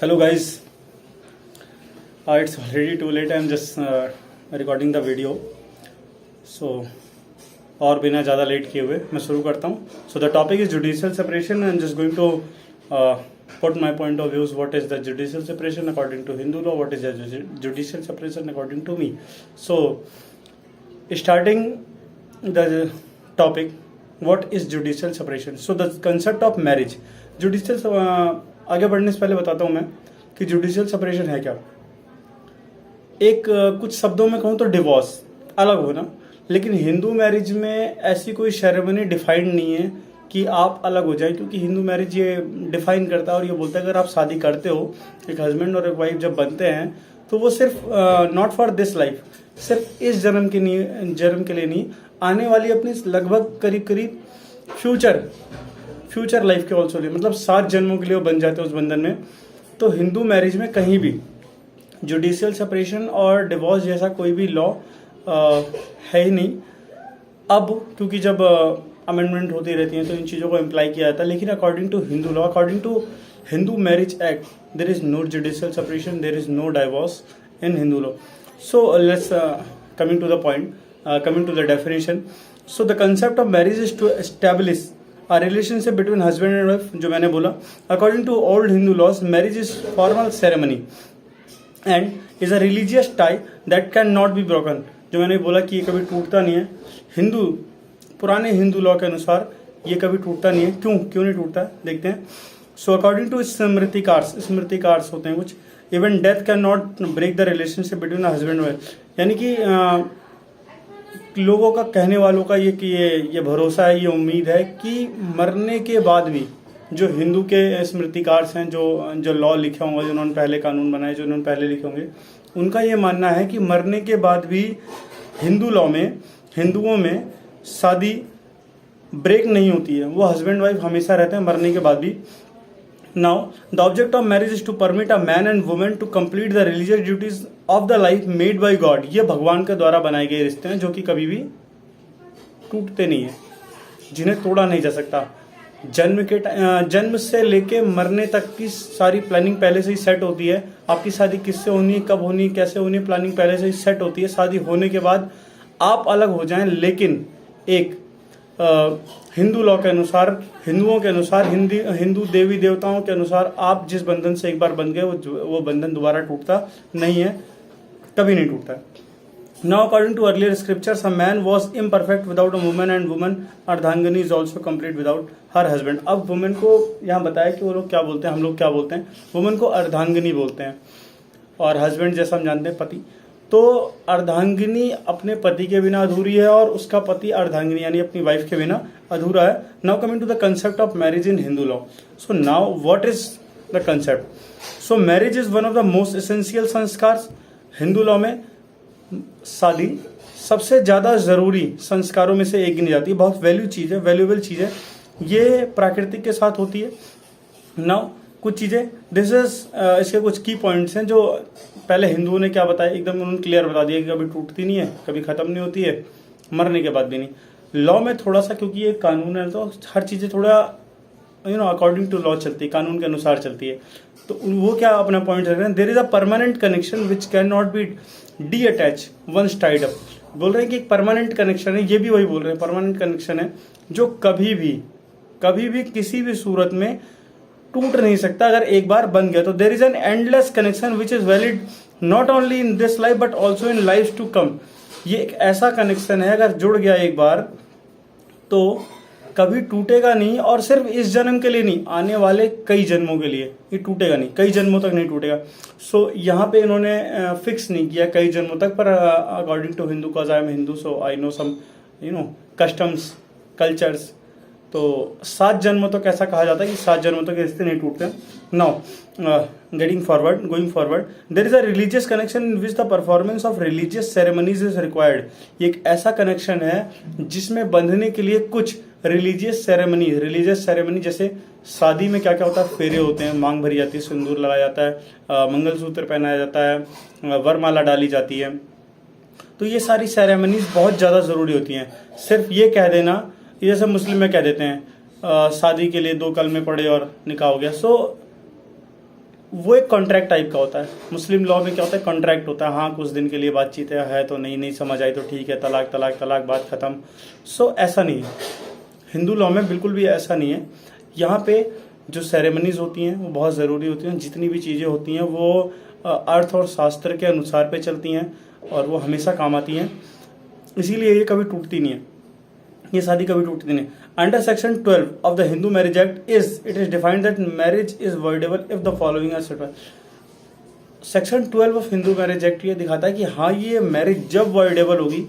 Hello guys, it's already too late. I'm just recording the video. So और बिना ज़्यादा late किए हुए मैं शुरू करता हूँ. So the topic is judicial separation. I'm just going to put my point of views. What is the judicial separation according to Hindu law? What is the judicial separation according to me? So starting the topic, what is judicial separation? So the concept of marriage. Judicial आगे बढ़ने से पहले बताता हूँ मैं कि judicial separation है क्या. एक कुछ शब्दों में कहूँ तो डिवोर्स अलग होना, लेकिन हिंदू मैरिज में ऐसी कोई सेरेमनी डिफाइंड नहीं है कि आप अलग हो जाए, क्योंकि हिंदू मैरिज ये डिफाइन करता है और ये बोलता है अगर आप शादी करते हो, एक हस्बैंड और एक वाइफ जब बनते हैं तो वो सिर्फ नॉट फॉर दिस लाइफ, सिर्फ इस जन्म के लिए नहीं, आने वाली अपनी लगभग करीब फ्यूचर लाइफ के ऑल्सो लिए, मतलब 7 जन्मों के लिए वो बन जाते हैं उस बंधन में. तो हिंदू मैरिज में कहीं भी जुडिशियल सेपरेशन और डिवोर्स जैसा कोई भी लॉ है ही नहीं. अब क्योंकि जब अमेंडमेंट होती रहती हैं तो इन चीज़ों को इम्प्लाई किया जाता है, लेकिन according to Hindu law, according to Hindu marriage act, there is no judicial separation, there is no divorce in Hindu law. So let's coming to the point, coming to the definition. So the concept of marriage is to establish a relationship between husband and wife, जो मैंने बोला. According to old Hindu laws, marriage is formal ceremony and is a religious tie that can not be broken. जो मैंने बोला कि ये कभी टूटता नहीं है. पुराने हिंदू लॉ के अनुसार ये कभी टूटता नहीं है. क्यों नहीं टूटता है देखते हैं. सो अकॉर्डिंग टू स्मृतिकार्स होते हैं कुछ, even death can not break the relationship between husband and wife. यानी कि लोगों का, कहने वालों का ये भरोसा है, ये उम्मीद है कि मरने के बाद भी जो हिंदू के स्मृतिकार हैं, जो लॉ लिखे होंगे, जिन्होंने पहले कानून बनाए, जो उन्होंने पहले लिखे होंगे, उनका ये मानना है कि मरने के बाद भी हिंदू लॉ में, हिंदुओं में शादी ब्रेक नहीं होती है. वो हस्बैंड वाइफ हमेशा रहते हैं मरने के बाद भी. Now, the object of marriage is to permit a man and woman to complete the religious duties of the life made by God. ये भगवान के द्वारा बनाए गए रिश्ते हैं जो कि कभी भी टूटते नहीं है, जिन्हें तोड़ा नहीं जा सकता. जन्म से लेके मरने तक की सारी प्लानिंग पहले से ही सेट होती है. आपकी शादी किससे होनी है, कब होनी है, कैसे होनी है, प्लानिंग पहले से ही सेट होती है. शादी होने के बाद आप अलग हो जाएं, लेकिन एक हिंदू लॉ के अनुसार, हिंदुओं के अनुसार, हिंदू देवी देवताओं के अनुसार आप जिस बंधन से एक बार बंध गए वो बंधन दोबारा टूटता नहीं है, कभी नहीं टूटता है. Now according to earlier scriptures, a man was imperfect without a woman and woman अर्धांगिनी is also complete without her husband. अब वुमेन को यहाँ बताया कि वो लोग क्या बोलते हैं, हम लोग क्या बोलते हैं, वुमेन को अर्धांगिनी बोलते हैं, और हस्बैंड जैसा हम जानते हैं पति. तो अर्धांगिनी अपने पति के बिना अधूरी है और उसका पति अर्धांगिनी यानी अपनी वाइफ के बिना अधूरा है. Now coming to the concept of marriage in Hindu law. So now what is the concept. So marriage is one of the most essential sanskar. Hindu law में शादी सबसे ज्यादा जरूरी संस्कारों में से एक गिनी जाती है. बहुत वैल्यूएबल चीज है. ये प्राकृतिक के साथ होती है. नाउ कुछ चीजें, दिस इज इसके कुछ की पॉइंट्स हैं जो पहले हिंदुओं ने क्या बताया, एकदम उन्होंने क्लियर बता दिया कि कभी टूटती नहीं है, कभी खत्म नहीं होती है, मरने के बाद भी नहीं. लॉ में थोड़ा सा, क्योंकि ये कानून है तो हर चीजें थोड़ा अकॉर्डिंग टू लॉ चलती है, कानून के अनुसार चलती है. तो वो क्या अपना पॉइंट रख रहे हैं, there is a permanent connection which can not be detach once tied up. बोल रहे हैं कि एक परमानेंट कनेक्शन है, ये भी वही बोल रहे हैं, परमानेंट कनेक्शन है जो कभी भी किसी भी सूरत में टूट नहीं सकता अगर एक बार बन गया. तो there is an endless connection which is valid not only in this life but also in life to come. ये एक ऐसा कनेक्शन है, अगर जुड़ गया एक बार तो कभी टूटेगा नहीं, और सिर्फ इस जन्म के लिए नहीं, आने वाले कई जन्मों के लिए ये टूटेगा नहीं, कई जन्मों तक नहीं टूटेगा. सो यहाँ पे इन्होंने फिक्स नहीं किया कई जन्मों तक, पर according to Hindu, cause I am Hindu so I know some customs, cultures. तो 7 जन्मों तक ऐसा कहा जाता है कि 7 जन्मों तक रिश्ते नहीं टूटते. Now going forward, there is a religious connection in which the performance of religious ceremonies is required. ये एक ऐसा कनेक्शन है जिसमें बंधने के लिए कुछ रिलीजियस सेरेमनी, जैसे शादी में क्या क्या होता है, फेरे होते हैं, मांग भरी जाती है, सिंदूर लगाया जाता है, मंगलसूत्र पहनाया जाता है, वरमाला डाली जाती है. तो ये सारी सेरेमनीज बहुत ज्यादा जरूरी होती हैं. सिर्फ ये कह देना, ये सब मुस्लिम में कह देते हैं शादी के लिए 2 कलमे पढ़े और निकाह हो गया. सो वो एक कॉन्ट्रैक्ट टाइप का होता है। मुस्लिम लॉ में क्या होता है, कॉन्ट्रैक्ट होता है, हाँ कुछ दिन के लिए बातचीत है तो नहीं समझ आई तो ठीक है, तलाक तलाक तलाक, बात खत्म। सो ऐसा नहीं है, हिंदू लॉ में बिल्कुल भी ऐसा नहीं है। यहाँ पे जो सेरेमनीज होती हैं वो बहुत ज़रूरी होती हैं, जितनी भी चीज़ें होती हैं वो अर्थ और शास्त्र के अनुसार पे चलती हैं और वो हमेशा काम आती हैं, इसीलिए ये कभी टूटती नहीं है, ये शादी कभी टूटती नहीं। Under section 12 of the Hindu marriage act it is defined that marriage is voidable if the following are satisfied. Section 12 of Hindu marriage act ये दिखाता है कि हाँ ये मैरिज जब वॉइडेबल होगी,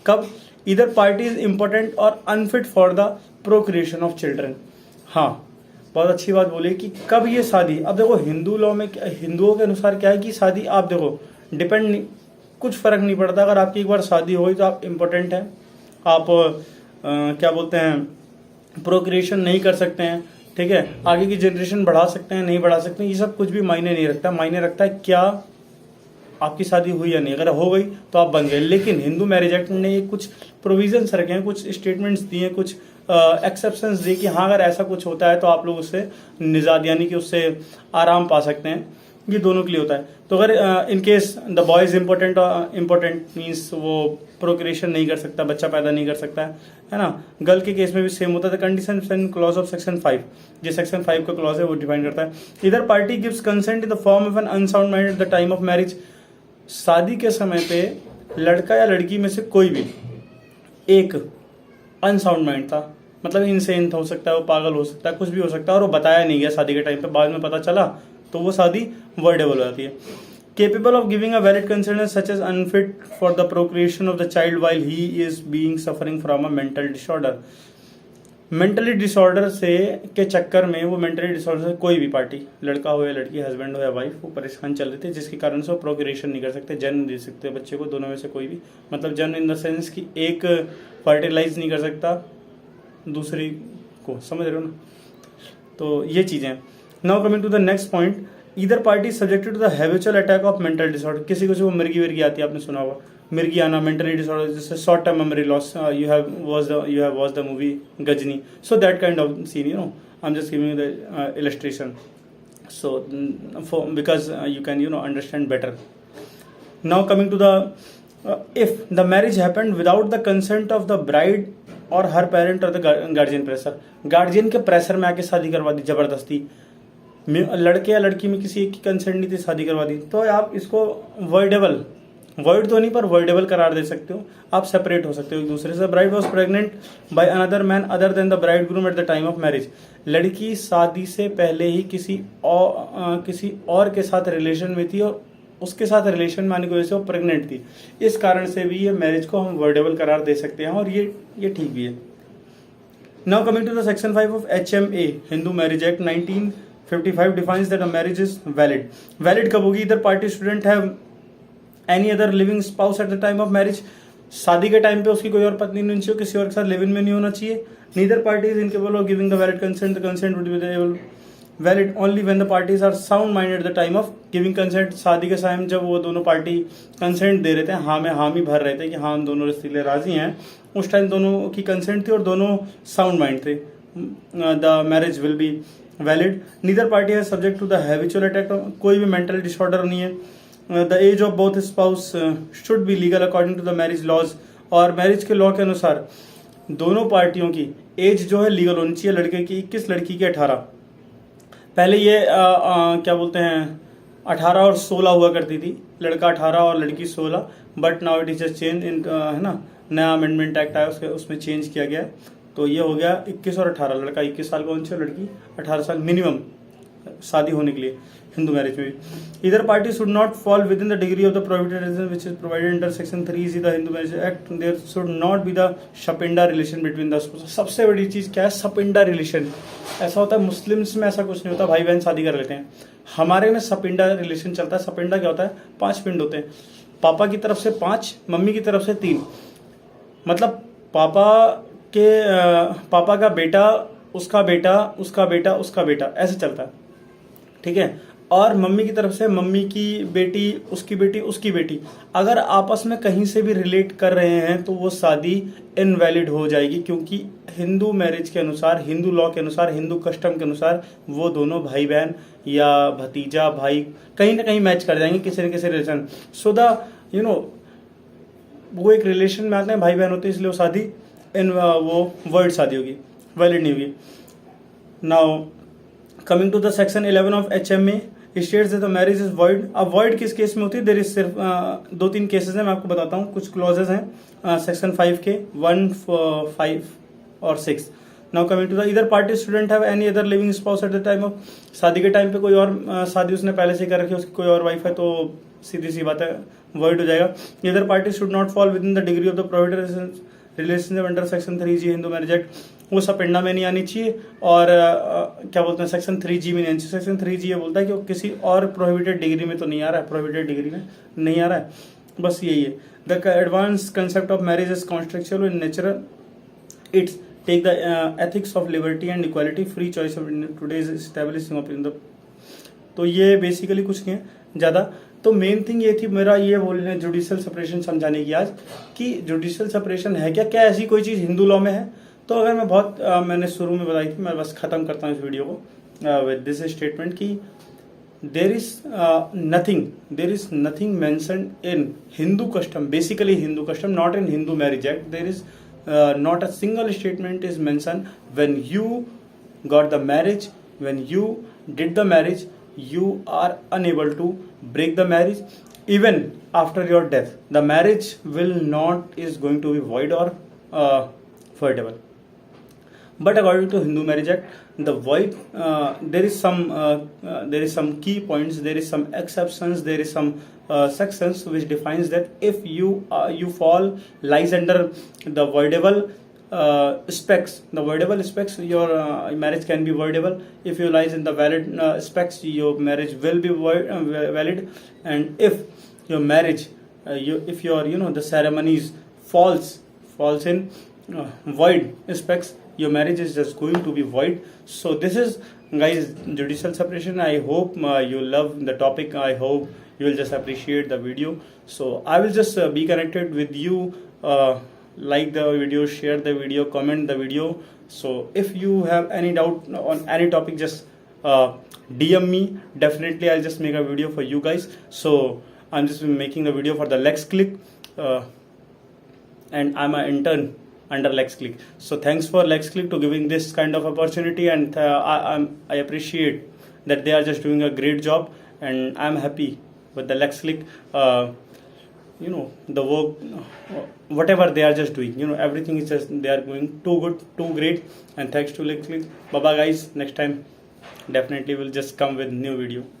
कब, इधर पार्टी इज इंपॉर्टेंट और unfit for the procreation of children. हाँ, बहुत अच्छी बात बोली कि कब ये शादी, अब देखो हिंदू लॉ में हिंदुओं के अनुसार क्या है कि शादी, आप देखो डिपेंड नहीं, कुछ फर्क नहीं पड़ता, अगर आपकी एक बार शादी हो गई तो आप इम्पोर्टेंट हैं, आप क्या बोलते हैं, प्रोक्रिएशन नहीं कर सकते हैं, ठीक है, आगे की जनरेशन बढ़ा सकते हैं नहीं बढ़ा सकते हैं, ये सब कुछ भी मायने नहीं रखता, मायने रखता है क्या आपकी शादी हुई या नहीं, अगर हो गई तो आप बन गए। लेकिन हिंदू मैरिज एक्ट ने कुछ प्रोविजंस रखे हैं, कुछ स्टेटमेंट्स दिए, कुछ एक्सेप्शंस दिए कि हाँ अगर ऐसा कुछ होता है तो आप लोग उससे निजात यानी कि उससे आराम पा सकते हैं, ये दोनों के लिए होता है। तो अगर in case the boy is important means वो प्रोक्रिएशन नहीं कर सकता, बच्चा पैदा नहीं कर सकता है ना। गर्ल के केस में भी सेम होता है। कंडीशन क्लॉज ऑफ सेक्शन 5, जो सेक्शन 5 का क्लॉज है वो डिफाइन करता है। इधर party gives consent in the form of an unsound mind at the time of marriage. शादी के समय पे लड़का या लड़की में से कोई भी एक अनसाउंड माइंड था, मतलब इनसेन हो सकता है, वो पागल हो सकता है, कुछ भी हो सकता है, और वो बताया नहीं गया शादी के टाइम पे, बाद में पता चला, तो वो शादी वर्डेबल हो जाती है। Capable of giving a valid consent such as unfit for the procreation of the child while he is being suffering from a mental disorder. Mentally disorder से के चक्कर में, वो मेंटली डिसऑर्डर से कोई भी पार्टी, लड़का हो या लड़की, हस्बैंड हो या वाइफ, वो परेशान चल रहे थे, जिसके कारण से वो प्रोक्रिएशन नहीं कर सकते, जन्म नहीं दे सकते बच्चे को, दोनों में से कोई भी, मतलब जन्म इन द सेंस कि एक फर्टिलाइज नहीं कर सकता दूसरी को, समझ रहे हो ना। तो ये चीज़ें। Now coming to the next point, either party subjected to the habitual attack of mental disorder. किसी को जो मिर्गी विर्गी आती है, आपने सुना होगा मिर्गी आना, मेंटली डिसऑर्डर, जैसे short term memory loss, you have watch the movie Ghajini, so that kind of scene, you know, I am just giving the illustration, so because you can understand better. Now coming to the if the marriage happened without the consent of the bride or her parent or the guardian pressure, guardian के pressure में आके शादी करवा दी जबरदस्ती, लड़के या लड़की में किसी एक की कंसेंट नहीं थी, शादी करवा दी, तो आप इसको वॉइडेबल, वॉइड तो नहीं पर वॉइडेबल करार दे सकते हो, आप सेपरेट हो सकते हो एक दूसरे से। Bride was pregnant by another man other than the bride groom eight the time of marriage. लड़की शादी से पहले ही किसी और के साथ रिलेशन में थी और उसके साथ रिलेशन में आने की वजह से वो प्रेग्नेंट थी, इस कारण से भी ये मैरिज को हम वॉइडेबल करार दे सकते हैं और ये ठीक भी है। Now coming to the section 5 of HMA Hindu marriage act 1955 defines that a marriage is valid. Valid कब होगी? इधर party student have any other living spouse at the time of marriage. शादी के टाइम पे उसकी कोई और पत्नी नहीं चाहिए, किसी और के साथ लिव इन में नहीं होना चाहिए। Neither party is incapable of giving the valid consent, the consent would be valid only when the parties are sound mind at the time of giving consent. शादी के टाइम जब वो दोनों पार्टी कंसेंट दे रहे थे, हाँ में हामी भर रहे थे कि हाँ हम दोनों रिश्ते के लिए राजी हैं, उस टाइम दोनों की कंसेंट थी और दोनों साउंड माइंड थे, the marriage will be valid. Neither party है subject to the habitual attack, कोई भी मेंटल डिसऑर्डर नहीं है। The age of both spouse should be legal according to the marriage laws, और मैरिज के लॉ के अनुसार दोनों पार्टियों की एज जो है लीगल होनी चाहिए, लड़के की 21, लड़की की 18। पहले ये क्या बोलते हैं 18 और 16 हुआ करती थी, लड़का 18 और लड़की 16, but now it is just change in, है ना, नया अमेंडमेंट एक्ट आया उसमें चेंज किया गया, तो ये हो गया 21 और 18, लड़का 21 साल का होना चाहिए, लड़की 18 साल मिनिमम शादी होने के लिए हिंदू मैरिज में भी। Either party should not fall within the degree of the prohibited reason which is provided under section 3 the Hindu marriage act. There should not be the sapinda relation between the spouse. सबसे बड़ी चीज क्या है? Sapinda relation. ऐसा होता है Muslims में ऐसा कुछ नहीं होता, भाई बहन शादी कर लेते हैं, हमारे में सपिंडा रिलेशन चलता है। सपिंडा क्या होता है? 5 पिंड होते हैं, पापा की तरफ से 5, मम्मी की तरफ से 3, मतलब पापा का बेटा, उसका बेटा, उसका बेटा, उसका बेटा, ऐसे चलता है, ठीक है। और मम्मी की तरफ से मम्मी की बेटी, उसकी बेटी, उसकी बेटी, अगर आपस में कहीं से भी रिलेट कर रहे हैं तो वो शादी इनवैलिड हो जाएगी, क्योंकि हिंदू मैरिज के अनुसार, हिंदू लॉ के अनुसार, हिंदू कस्टम के अनुसार वो दोनों भाई बहन या भतीजा भाई कहीं ना कहीं मैच कर जाएंगे किसी न किसी रिलेशन। सो द वो एक रिलेशन में आते हैं, भाई बहन होते हैं, इसलिए वो शादी वो वर्ड शादी होगी, वैलिड नहीं होगी। Now coming to the section 11 of HMA states that the marriage is void. अब वॉइड किस केस में होती है? देयर इज सिर्फ 2-3 केसेस हैं, मैं आपको बताता हूँ। कुछ क्लॉजेज हैं सेक्शन 5 के 1, 5 और 6। नाउ कमिंग टू द इधर party student have any other living spouse at the time of, शादी के टाइम पे कोई और शादी उसने पहले से कर रखी है, उसकी कोई और वाइफ है, तो सीधी सी बात है वॉइड हो जाएगा। इधर party should not fall within the degree of the Providence relationship under section 3G Hindu marriage act, वो सब पिंडा में नहीं आनी चाहिए। और क्या बोलते हैं, सेक्शन 3G में नहीं आनी चाहिए। सेक्शन 3G ये बोलता है कि वो किसी और प्रोहिबिटेड डिग्री में तो नहीं आ रहा है, प्रोहिबिटेड डिग्री में नहीं आ रहा है, बस यही है। The advance concept of marriage is contractual in nature, it's take the ethics of liberty and equality, free choice of today's establishing of the, तो ये बेसिकली कुछ नहीं है ज़्यादा। तो मेन थिंग ये थी मेरा ये बोलने, जुडिशियल सेपरेशन समझाने की आज, कि जुडिशियल सेपरेशन है क्या, क्या ऐसी कोई चीज़ हिंदू लॉ में है? तो अगर मैं बहुत मैंने शुरू में बताई थी, मैं बस ख़त्म करता हूँ इस वीडियो को विद दिस स्टेटमेंट कि there is nothing mentioned in Hindu custom, basically Hindu custom, not in Hindu marriage act. There is not a single statement is mention when you got the marriage, when you did the marriage, you are unable to break the marriage even after your death. The marriage is going to be void or voidable. But according to Hindu Marriage Act, the void, there is some key points, there is some exceptions, there is some sections which defines that if you fall lies under the voidable specs, the voidable specs, your marriage can be voidable. If you lies in the valid specs, your marriage will be valid. And if your marriage, if your the ceremonies falls in void specs, your marriage is just going to be void. So this is, guys, judicial separation. I hope you love the topic. I hope you will just appreciate the video. So I will just be connected with you. Like the video, share the video, comment the video. So if you have any doubt on any topic, just DM me. Definitely I'll just make a video for you guys. So I'm just making the video for the LexClick, and I'm an intern under LexClick. So thanks for LexClick to giving this kind of opportunity, and I appreciate that they are just doing a great job, and I'm happy with the LexClick. The work, whatever they are just doing, everything is just, they are going too good, too great, and thanks to LexClick. Bye bye guys, next time definitely we'll just come with new video.